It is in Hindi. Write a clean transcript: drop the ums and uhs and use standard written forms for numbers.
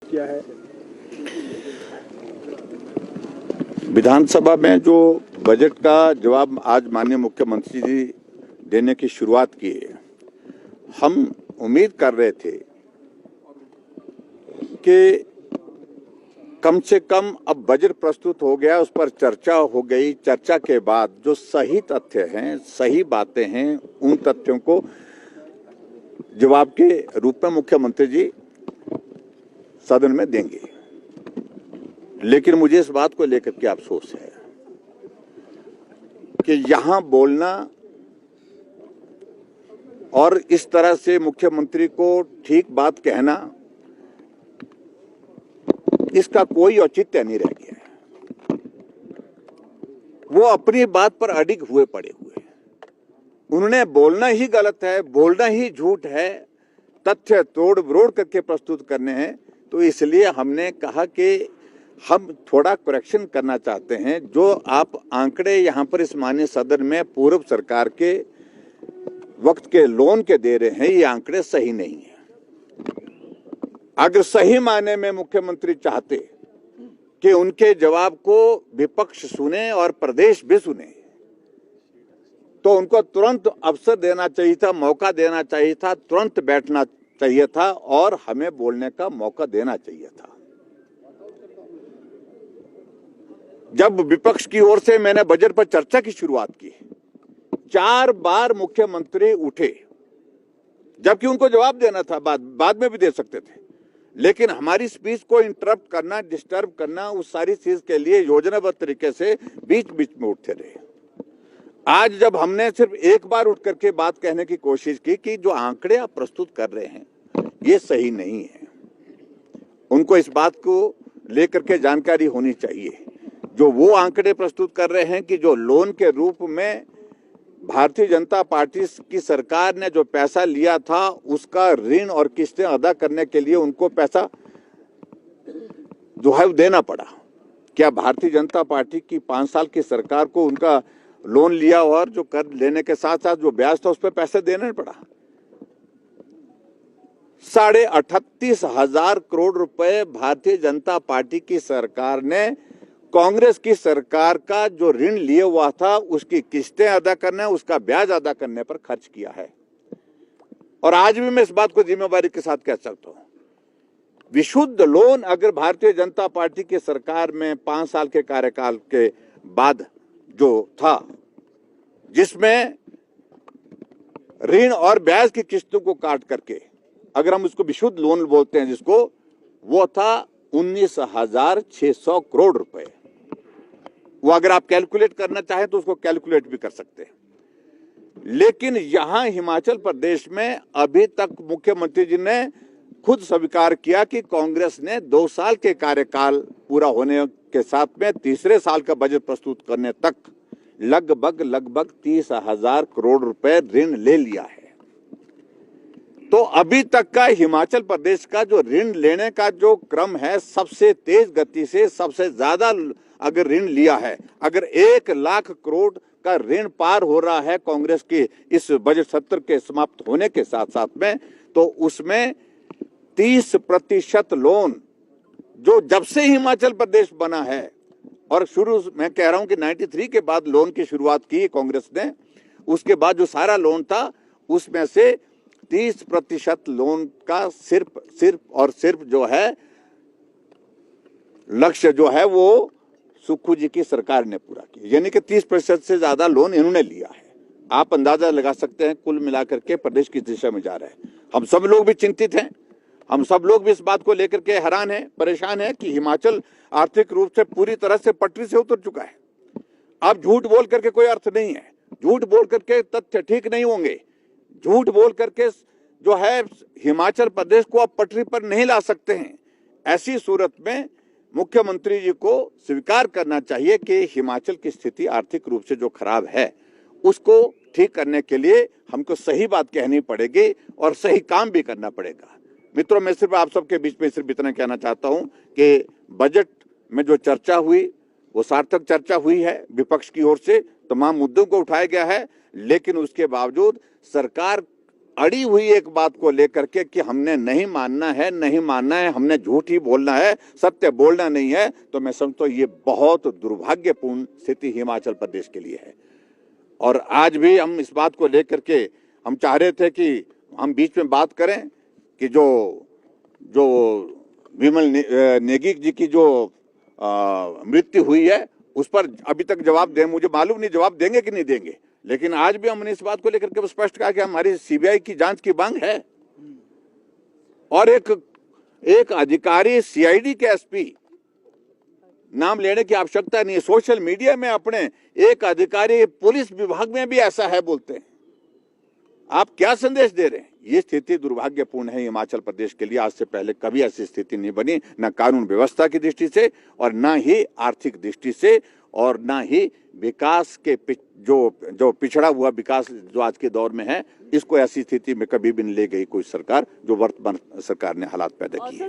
किया है। विधानसभा में जो बजट का जवाब आज माननीय मुख्यमंत्री जी देने की शुरुआत की है, हम उम्मीद कर रहे थे कि कम से कम अब बजट प्रस्तुत हो गया, उस पर चर्चा हो गई। चर्चा के बाद जो सही तथ्य हैं, सही बातें हैं, उन तथ्यों को जवाब के रूप में मुख्यमंत्री जी सदन में देंगे। लेकिन मुझे इस बात को लेकर के अफसोस है कि यहां बोलना और इस तरह से मुख्यमंत्री को ठीक बात कहना, इसका कोई औचित्य नहीं रह गया है। वो अपनी बात पर अडिग हुए पड़े हुए हैं। उन्होंने बोलना ही गलत है, बोलना ही झूठ है, तथ्य तोड़ मरोड़ करके प्रस्तुत करने हैं। तो इसलिए हमने कहा कि हम थोड़ा करेक्शन करना चाहते हैं। जो आप आंकड़े यहाँ पर इस माननीय सदन में पूर्व सरकार के वक्त के लोन के दे रहे हैं, ये आंकड़े सही नहीं है। अगर सही मायने में मुख्यमंत्री चाहते कि उनके जवाब को विपक्ष सुने और प्रदेश भी सुने, तो उनको तुरंत अवसर देना चाहिए था, मौका देना चाहिए था, तुरंत बैठना चाहिए था और हमें बोलने का मौका देना चाहिए था। जब विपक्ष की ओर से मैंने बजट पर चर्चा की शुरुआत की, 4 बार मुख्यमंत्री उठे, जबकि उनको जवाब देना था, बाद में भी दे सकते थे। लेकिन हमारी स्पीच को इंटरप्ट करना, डिस्टर्ब करना, उस सारी चीज के लिए योजनाबद्ध तरीके से बीच बीच में उठते रहे। आज जब हमने सिर्फ एक बार उठ करके बात कहने की कोशिश की कि जो आंकड़े आप प्रस्तुत कर रहे हैं ये सही नहीं है, उनको इस बात को लेकर के जानकारी होनी चाहिए। जो वो आंकड़े प्रस्तुत कर रहे हैं कि जो लोन के रूप में भारतीय जनता पार्टी की सरकार ने जो पैसा लिया था, उसका ऋण और किस्तें अदा करने के लिए उनको पैसा जो है देना पड़ा। क्या भारतीय जनता पार्टी की 5 साल की सरकार को उनका लोन लिया और जो कर लेने के साथ साथ जो ब्याज था उस पर पैसे देना पड़ा? 38,500 करोड़ रुपए भारतीय जनता पार्टी की सरकार ने कांग्रेस की सरकार का जो ऋण लिए हुआ था उसकी किस्तें अदा करने, उसका ब्याज अदा करने पर खर्च किया है। और आज भी मैं इस बात को जिम्मेवारी के साथ कह सकता हूं, विशुद्ध लोन अगर भारतीय जनता पार्टी की सरकार में 5 साल के कार्यकाल के बाद जो था, जिसमें ऋण और ब्याज की किस्तों को काट करके अगर हम उसको विशुद्ध लोन बोलते हैं जिसको, वो था 19,600 करोड़ रुपए। वो अगर आप कैलकुलेट करना चाहें तो उसको कैलकुलेट भी कर सकते हैं। लेकिन यहां हिमाचल प्रदेश में अभी तक मुख्यमंत्री जी ने खुद स्वीकार किया कि कांग्रेस ने 2 साल के कार्यकाल पूरा होने के साथ में तीसरे साल का बजट प्रस्तुत करने तक लगभग 30,000 करोड़ रुपए ऋण ले लिया है। तो अभी तक का हिमाचल प्रदेश का जो ऋण लेने का जो क्रम है, सबसे तेज गति से सबसे ज्यादा अगर ऋण लिया है, अगर 1 लाख करोड़ का ऋण पार हो रहा है कांग्रेस के इस बजट सत्र के समाप्त होने के साथ साथ में, तो उसमें 30% लोन जो जब से हिमाचल प्रदेश बना है, और शुरू मैं कह रहा हूं कि 93 के बाद लोन की शुरुआत की कांग्रेस ने, उसके बाद जो सारा लोन था उसमें से 30% लोन का सिर्फ और सिर्फ जो है लक्ष्य जो है वो सुक्खू जी की सरकार ने पूरा किया। यानी कि 30% से ज्यादा लोन इन्होंने लिया है। आप अंदाजा लगा सकते हैं कुल मिलाकर के प्रदेश की दिशा में जा रहा है। हम सब लोग भी चिंतित हैं, हम सब लोग भी इस बात को लेकर के हैरान हैं, परेशान हैं कि हिमाचल आर्थिक रूप से पूरी तरह से पटरी से उतर चुका है। अब झूठ बोल करके कोई अर्थ नहीं है, झूठ बोल करके तथ्य ठीक नहीं होंगे, झूठ बोल करके जो है हिमाचल प्रदेश को आप पटरी पर नहीं ला सकते हैं। ऐसी सूरत में मुख्यमंत्री जी को स्वीकार करना चाहिए कि हिमाचल की स्थिति आर्थिक रूप से जो खराब है उसको ठीक करने के लिए हमको सही बात कहनी पड़ेगी और सही काम भी करना पड़ेगा। मित्रों, मैं सिर्फ आप सबके बीच में सिर्फ इतना कहना चाहता हूं कि बजट में जो चर्चा हुई वो सार्थक चर्चा हुई है। विपक्ष की ओर से तमाम मुद्दों को उठाया गया है, लेकिन उसके बावजूद सरकार अड़ी हुई एक बात को लेकर के कि हमने नहीं मानना है, हमने झूठ ही बोलना है, सत्य बोलना नहीं है, तो मैं समझता हूं ये बहुत दुर्भाग्यपूर्ण स्थिति हिमाचल प्रदेश के लिए है। और आज भी हम इस बात को लेकर के हम चाह रहे थे कि हम बीच में बात करें कि जो विमल नेगी जी की जो मृत्यु हुई है उस पर अभी तक जवाब दे, मुझे मालूम नहीं जवाब देंगे कि नहीं देंगे, लेकिन आज भी हमने इस बात को लेकर के स्पष्ट कहा कि हमारी सीबीआई की जांच की मांग है। और एक अधिकारी सीआईडी के एसपी, नाम लेने की आवश्यकता नहीं है, सोशल मीडिया में अपने एक अधिकारी पुलिस विभाग में भी ऐसा है बोलते हैं। आप क्या संदेश दे रहे हैं? ये स्थिति दुर्भाग्यपूर्ण है हिमाचल प्रदेश के लिए। आज से पहले कभी ऐसी स्थिति नहीं बनी, न कानून व्यवस्था की दृष्टि से और न ही आर्थिक दृष्टि से और न ही विकास के जो पिछड़ा हुआ विकास जो आज के दौर में है, इसको ऐसी स्थिति में कभी भी नहीं ले गई कोई सरकार जो वर्तमान सरकार ने हालात पैदा किए।